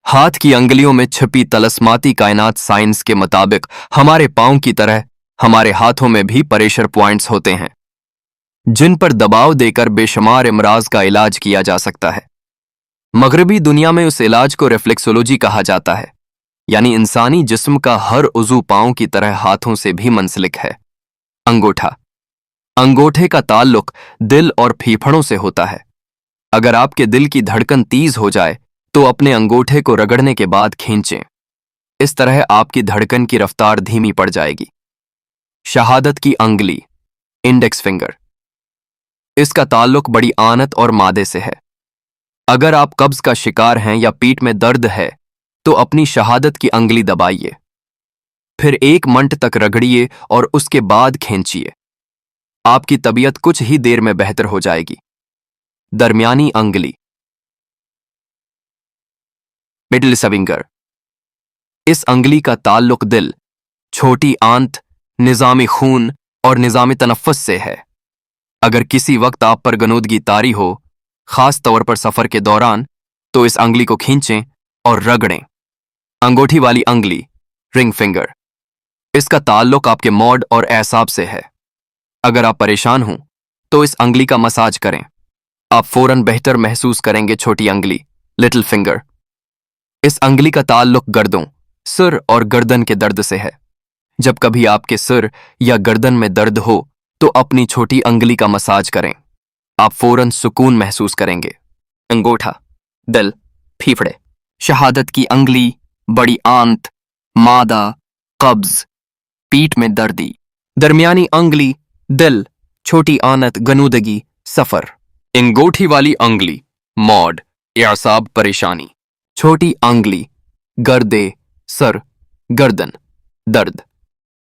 हाथ की अंगुलियों में छिपी तलस्माती कायनात साइंस के मुताबिक हमारे पांव की तरह हमारे हाथों में भी प्रेशर पॉइंट्स होते हैं, जिन पर दबाव देकर बेशुमार इमराज का इलाज किया जा सकता है। मगरबी दुनिया में उस इलाज को रिफ्लेक्सोलॉजी कहा जाता है, यानी इंसानी जिस्म का हर उज़ू पांव की तरह हाथों से भी मुंसलिक है। अंगूठा। अंगूठे का ताल्लुक दिल और फेफड़ों से होता है। अगर आपके दिल की धड़कन तेज हो जाए तो अपने अंगूठे को रगड़ने के बाद खींचें। इस तरह आपकी धड़कन की रफ्तार धीमी पड़ जाएगी। शहादत की अंगुली, इंडेक्स फिंगर। इसका ताल्लुक बड़ी आनत और मादे से है। अगर आप कब्ज का शिकार हैं या पीठ में दर्द है तो अपनी शहादत की अंगुली दबाइए, फिर 1 मिनट तक रगड़िए और उसके बाद खींचिए। आपकी तबीयत कुछ ही देर में बेहतर हो जाएगी। दरमियानी अंगुली, मिडिल फिंगर। इस अंगुली का ताल्लुक दिल, छोटी आंत, निज़ामी खून और निज़ामी तनफ्फुस से है। अगर किसी वक्त आप पर गनूदगी तारी हो, खास तौर पर सफर के दौरान, तो इस अंगुली को खींचें और रगड़ें। अंगूठी वाली अंगुली, रिंग फिंगर। इसका ताल्लुक आपके मौड और एसाब से है। अगर आप परेशान हों तो इस अंगुली का मसाज करें, आप फौरन बेहतर महसूस करेंगे। छोटी अंगुली, लिटिल फिंगर। इस अंगुली का ताल्लुक गर्दों, सिर और गर्दन के दर्द से है। जब कभी आपके सिर या गर्दन में दर्द हो तो अपनी छोटी अंगुली का मसाज करें, आप फौरन सुकून महसूस करेंगे। अंगूठा, दिल, फेफड़े। शहादत की अंगुली, बड़ी आंत, मादा, कब्ज, पीठ में दर्दी। दरमियानी अंगुली, दिल, छोटी आनत, गनूदगी, सफर। अंगूठी वाली अंगुली, मौड, एसाब, परेशानी। छोटी अंगुली, गर्दे, सर, गर्दन, दर्द।